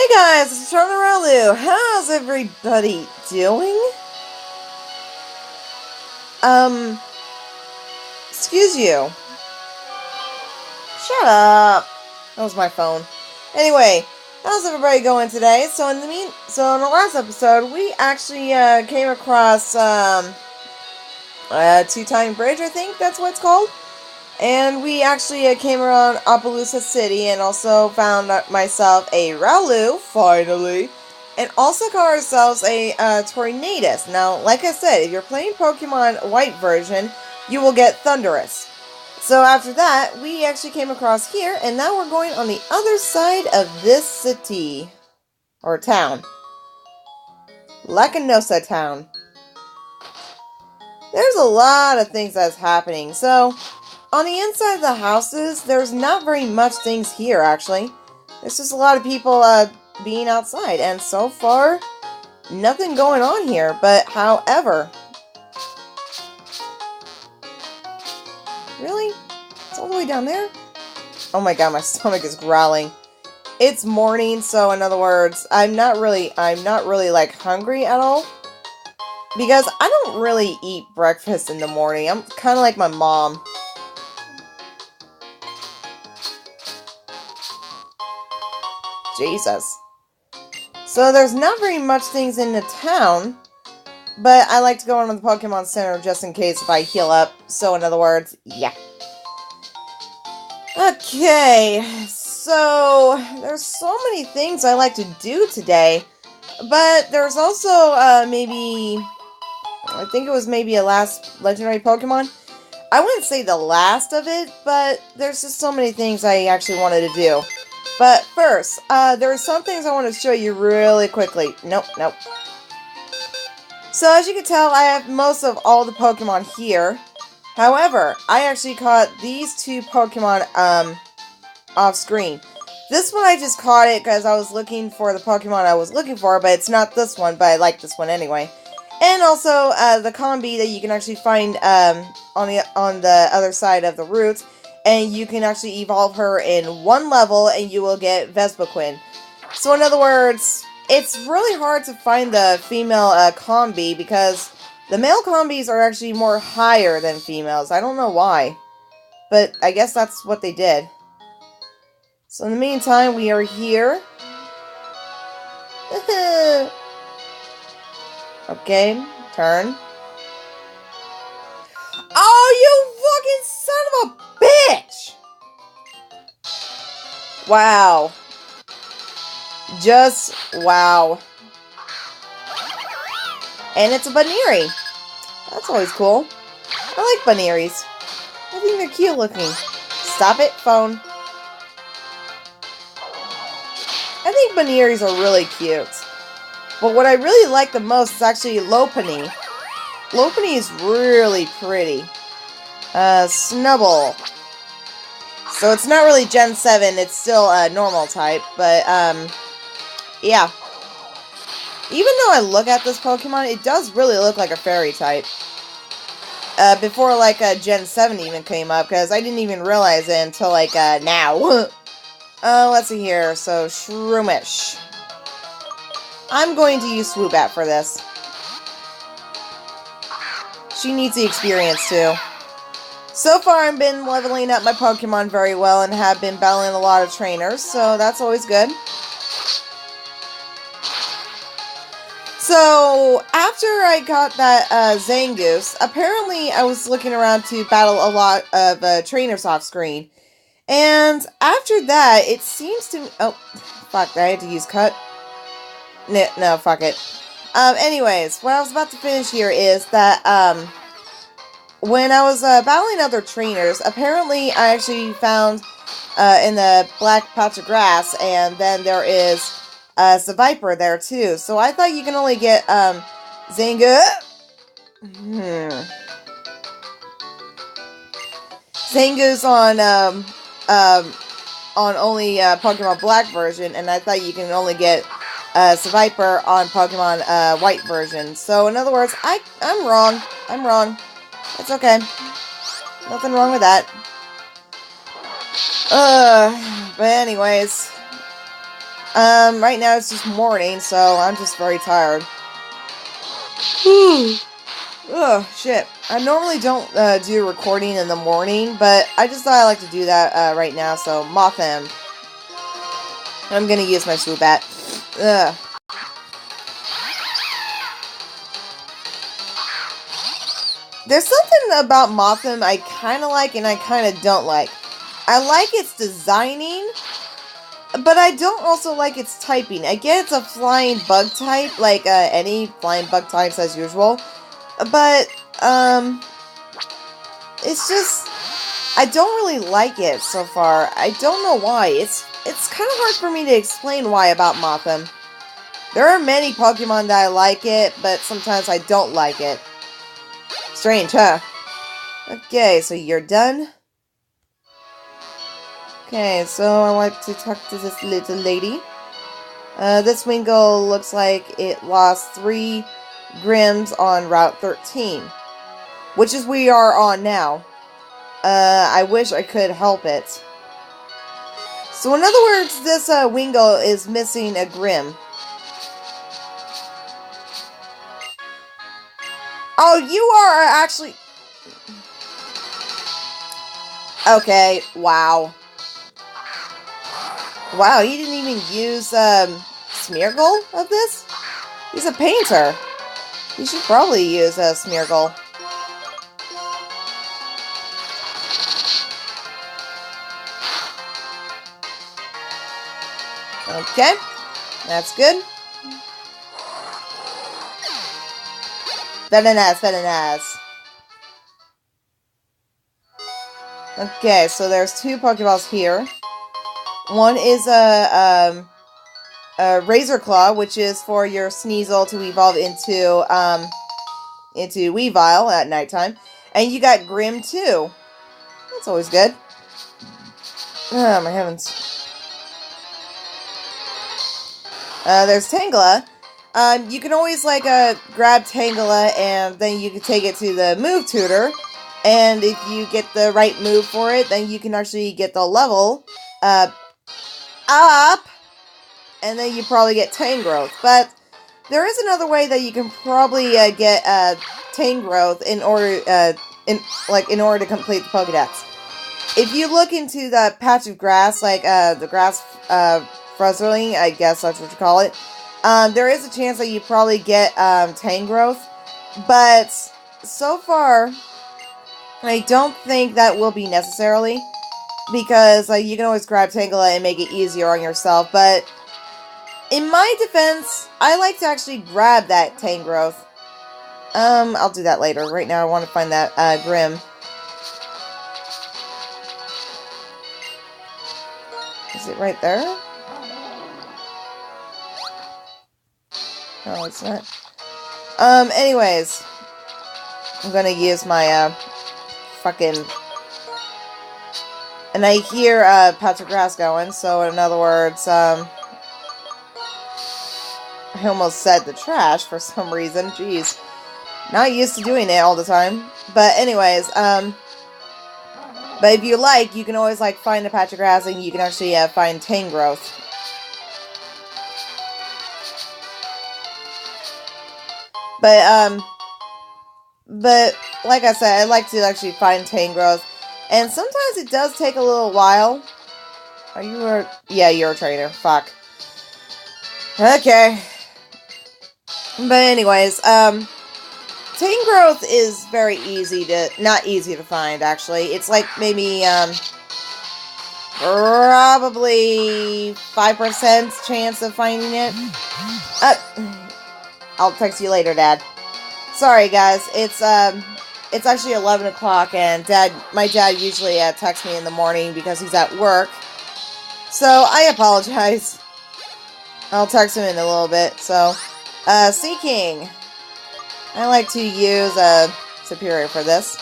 Hey guys, it's Charlie Ralu. How's everybody doing? Excuse you. Shut up. That was my phone. Anyway, how's everybody going today? So in the last episode, we actually came across Two-Time Bridge, I think that's what it's called. And we actually came around Appaloosa City and also found myself a Ralu, finally. And also got ourselves a Tornadus. Now, like I said, if you're playing Pokemon White version, you will get Thundurus. So after that, we actually came across here, and now we're going on the other side of this city. Or town. Lacanosa Town. There's a lot of things that's happening, so on the inside of the houses, there's not very much things here, actually. There's just a lot of people being outside, and so far, nothing going on here. But, however... Really? It's all the way down there? Oh my god, my stomach is growling. It's morning, so in other words, I'm not really, like, hungry at all. Because I don't really eat breakfast in the morning. I'm kind of like my mom. Jesus. So there's not very much things in the town, but I like to go into the Pokemon Center just in case if I heal up. So in other words, yeah. Okay, so there's so many things I like to do today, but there's also maybe, I think it was maybe a last legendary Pokemon. I wouldn't say the last of it, but there's just so many things I actually wanted to do. But first, there are some things I want to show you really quickly. Nope. So as you can tell, I have most of all the Pokemon here. However, I actually caught these two Pokemon off screen. This one I just caught it because I was looking for the Pokemon I was looking for, but it's not this one, but I like this one anyway. And also the combi that you can actually find on the other side of the route. And you can actually evolve her in one level, and you will get Vespiquen. So in other words, it's really hard to find the female combi, because the male combis are actually more higher than females. I don't know why, but I guess that's what they did. So in the meantime, we are here. Okay, turn. Oh, you fucking son of a bitch! Wow. Just wow. And it's a Baneri. That's always cool. I like Baneris. I think they're cute looking. Stop it, phone. I think Baneris are really cute. But what I really like the most is actually Lopunny. Lopunny is really pretty. Snubbull. So it's not really Gen 7, it's still a normal type, but, yeah. Even though I look at this Pokemon, it does really look like a fairy type. Before, like, Gen 7 even came up, because I didn't even realize it until, like, now. Let's see here. So, Shroomish. I'm going to use Swoobat for this. She needs the experience, too. So far, I've been leveling up my Pokemon very well and have been battling a lot of trainers, so that's always good. So, after I got that Zangoose, apparently I was looking around to battle a lot of trainers off screen. And after that, it seems to... Oh, fuck, I had to use cut. No, fuck it. Anyways, what I was about to finish here is that, when I was battling other trainers, apparently I actually found in the black patch of grass, and then there is Seviper there too. So I thought you can only get Zangoose on only Pokemon Black version, and I thought you can only get Seviper on Pokemon White version. So in other words, I'm wrong. I'm wrong. It's okay. Nothing wrong with that. But anyways. Right now it's just morning, so I'm just very tired. Ugh, shit. I normally don't do recording in the morning, but I just thought I'd like to do that right now, so Motham. I'm gonna use my swoop bat. Ugh. There's something about Motham I kind of like and I kind of don't like. I like its designing, but I don't also like its typing. I get it's a flying bug type, like any flying bug types as usual. But, it's just, I don't really like it so far. I don't know why. It's kind of hard for me to explain why about Motham. There are many Pokemon that I like it, but sometimes I don't like it. Strange, huh? Okay, so you're done. Okay, so I like to talk to this little lady. This Wingull looks like it lost 3 Grims on Route 13, which is we are on now. I wish I could help it. So in other words, this Wingull is missing a Grim. Oh, you are actually... Okay, wow. Wow, he didn't even use Smeargle of this? He's a painter. You should probably use a Smeargle. Okay, that's good. Very nice, very nice. Okay, so there's 2 Pokeballs here. One is a Razor Claw, which is for your Sneasel to evolve into Weavile at nighttime. And you got Grim too. That's always good. Oh my heavens. There's Tangela. You can always like grab Tangela and then you can take it to the move tutor. And if you get the right move for it, then you can actually get the level up. And then you probably get Tangrowth. But there is another way that you can probably get Tangrowth in order in order to complete the Pokédex. If you look into the patch of grass, like the grass Fuzzling, I guess that's what you call it, there is a chance that you probably get Tangrowth. But so far, I don't think that will be necessarily, because you can always grab Tangela and make it easier on yourself, but in my defense, I like to actually grab that Tangrowth. I'll do that later. Right now I want to find that Grim. Is it right there? No, it's not. Anyways, I'm gonna use my fucking... And I hear patch of grass going, so in other words, I almost said the trash for some reason. Jeez. Not used to doing it all the time. But anyways, but if you like, you can always like find a patch of grass and you can actually find Tangrowth. But like I said, I like to actually find Tangrowth. And sometimes it does take a little while. Are you a... Yeah, you're a trainer. Fuck. Okay. But anyways, Tangrowth is very easy to... Not easy to find, actually. It's like maybe, probably 5% chance of finding it. I'll text you later, Dad. Sorry, guys. It's actually 11 o'clock, and my dad usually texts me in the morning because he's at work. So, I apologize. I'll text him in a little bit. So, Seaking. I like to use Superior for this.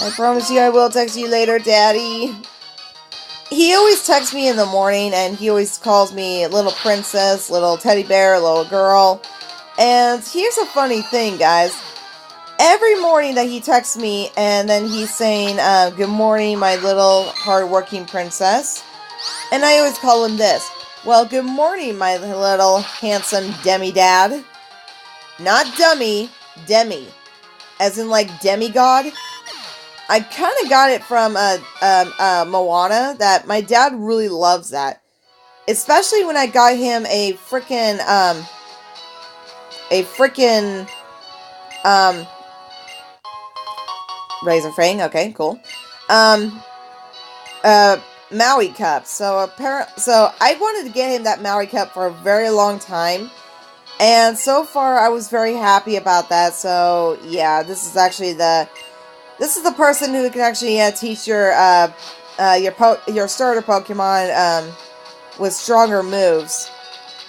I promise you I will text you later, Daddy. He always texts me in the morning, and he always calls me little princess, little teddy bear, little girl. And here's a funny thing, guys. every morning that he texts me, and then he's saying, good morning, my little hardworking princess. And I always call him this. Well, good morning, my little handsome demi-dad. Not dummy, demi. As in, like, demigod. I kind of got it from Moana, that my dad really loves that. Especially when I got him a freaking, Razor Fang, okay, cool. Maui cup. So I wanted to get him that Maui cup for a very long time. And so far, I was very happy about that. So, yeah, this is actually the person who can actually teach your starter Pokemon with stronger moves.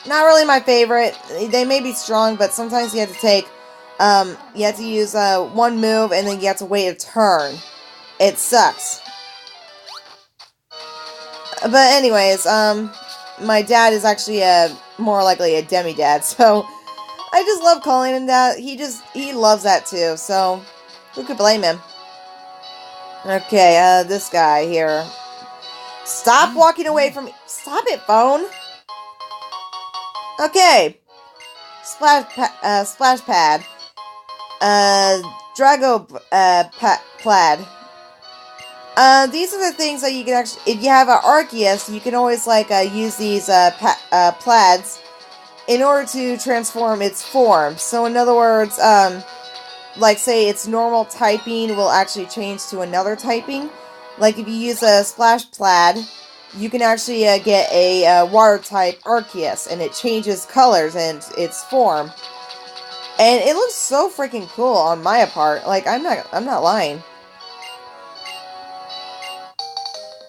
Not really my favorite. They may be strong, but sometimes you have to take you have to use one move and then you have to wait a turn. It sucks. But anyways, my dad is actually more likely a demi-dad, so I just love calling him that. He loves that too, so who could blame him? Okay, this guy here. Stop walking away from me. Stop it, phone. Okay. Splash pad. Drago plaid. These are the things that you can actually, if you have an Arceus, you can always like use these plaids in order to transform its form. So in other words, like say its normal typing will actually change to another typing. Like if you use a splash plaid, you can actually get a water type Arceus, and it changes colors and its form. And it looks so freaking cool on my part. Like I'm not lying.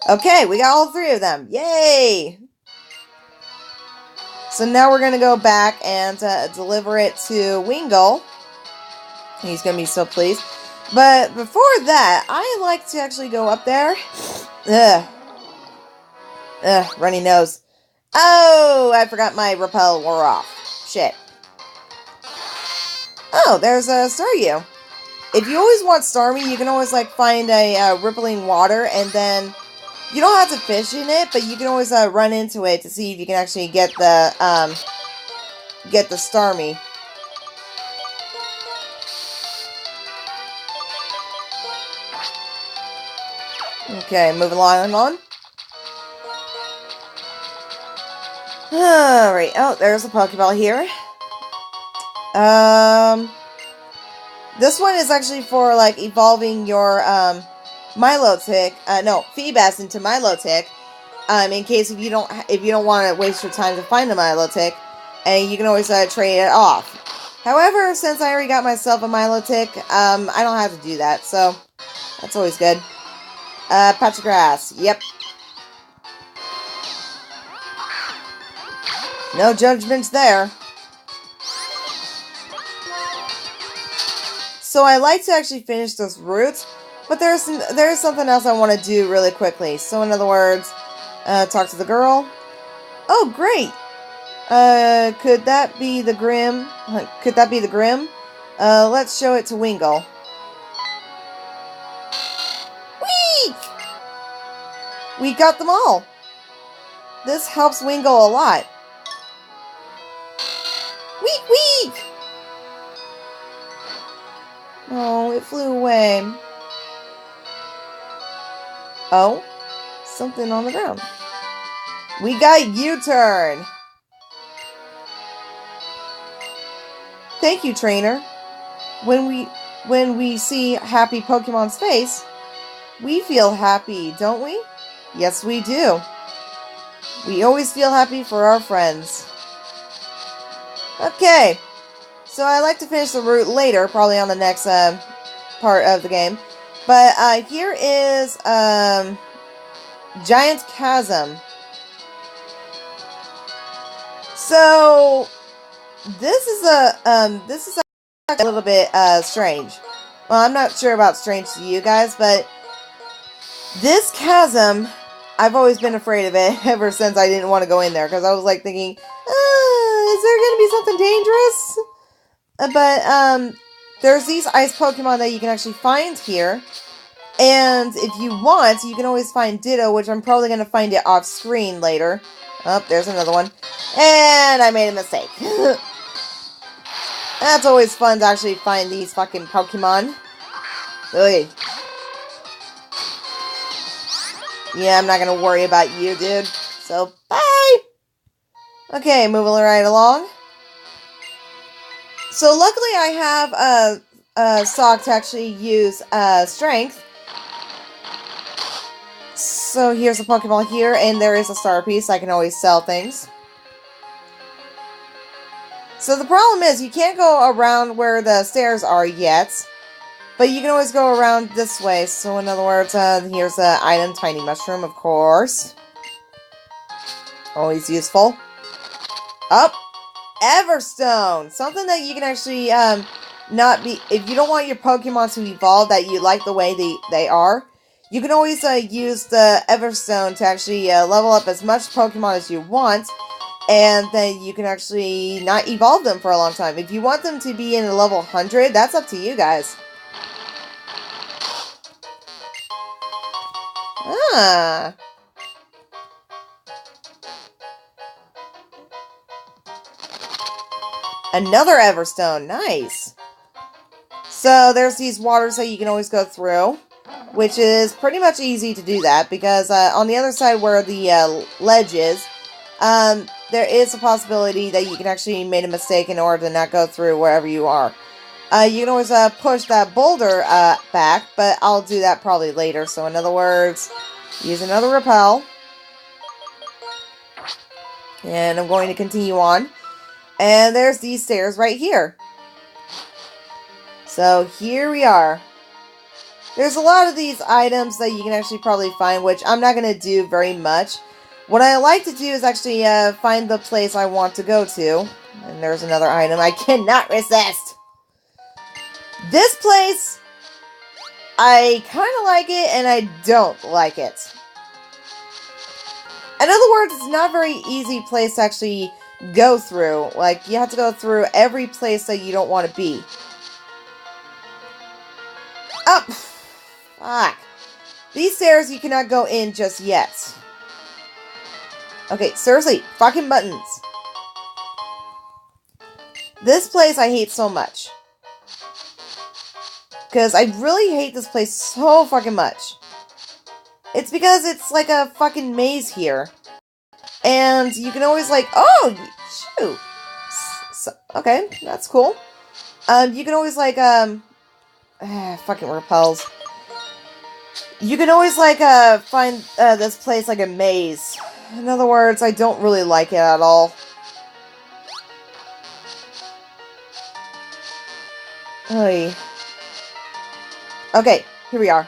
Okay, we got all three of them. Yay! So now we're gonna go back and deliver it to Wingull. He's gonna be so pleased. But before that, I like to actually go up there. Runny nose. Oh, I forgot my repel wore off. Shit. Oh, there's a Staryu. If you always want Starmie, you can always like find a rippling water, and then you don't have to fish in it, but you can always run into it to see if you can actually get the Starmie. Okay, moving on. Alright, oh, there's a Pokeball here. This one is actually for, like, evolving your, Milotic, Feebas into Milotic, in case if you don't want to waste your time to find a Milotic, and you can always, trade it off. However, since I already got myself a Milotic, I don't have to do that, so that's always good. Patch of grass, yep. No judgments there. So I like to actually finish this route, but there's something else I want to do really quickly. So in other words, talk to the girl. Oh, great. Could that be the Grim? Let's show it to Wingull. Whee! We got them all. This helps Wingull a lot. Week, week! Oh, it flew away. Oh, something on the ground. We got U-turn. Thank you, trainer. When we see happy Pokemon's face, we feel happy, don't we? Yes, we do. We always feel happy for our friends. Okay, so I like to finish the route later, probably on the next part of the game. But here is Giant Chasm. So this is a little bit strange. Well, I'm not sure about strange to you guys, but this chasm, I've always been afraid of it ever since I didn't want to go in there, because I was like thinking, is there going to be something dangerous? But there's these ice Pokemon that you can actually find here. And if you want, you can always find Ditto, which I'm probably going to find it off screen later. Oh, there's another one. And I made a mistake. That's always fun to actually find these fucking Pokemon. Ugh. Yeah, I'm not going to worry about you, dude. So, bye! Okay, moving right along. So, luckily I have a sock to actually use Strength. So here's a Pokeball here, and there is a star piece. I can always sell things. So the problem is, you can't go around where the stairs are yet. But you can always go around this way. So in other words, here's an item, Tiny Mushroom, of course. Always useful. Up! Everstone! Something that you can actually, not be... If you don't want your Pokemon to evolve, that you like the way they are, you can always use the Everstone to actually level up as much Pokemon as you want, and then you can actually not evolve them for a long time. If you want them to be in a level 100, that's up to you guys. Ah. Another Everstone. Nice. So there's these waters that you can always go through, which is pretty much easy to do that, because on the other side where the ledge is, there is a possibility that you can actually make a mistake in order to not go through wherever you are. You can always push that boulder back, but I'll do that probably later. So in other words, use another repel. And I'm going to continue on. And there's these stairs right here. So here we are. There's a lot of these items that you can actually probably find, which I'm not going to do very much. What I like to do is actually find the place I want to go to. And there's another item I cannot resist. This place, I kind of like it and I don't like it. In other words, it's not a very easy place to actually go through. Like, you have to go through every place that you don't want to be. Oh, fuck. These stairs you cannot go in just yet. Okay, seriously, fucking buttons. This place I hate so much. Because I really hate this place so fucking much. It's because it's like a fucking maze here. And you can always like, oh, shoot. So, okay, that's cool. You can always like, fucking repels. You can always like, find this place like a maze. In other words, I don't really like it at all. Oy. Okay, here we are.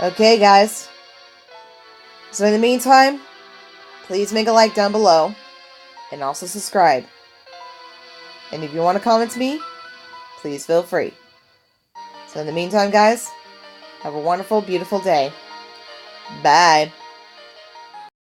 Okay, guys. So in the meantime, please make a like down below. And also subscribe. And if you want to comment to me, please feel free. So in the meantime, guys, have a wonderful, beautiful day. Bye.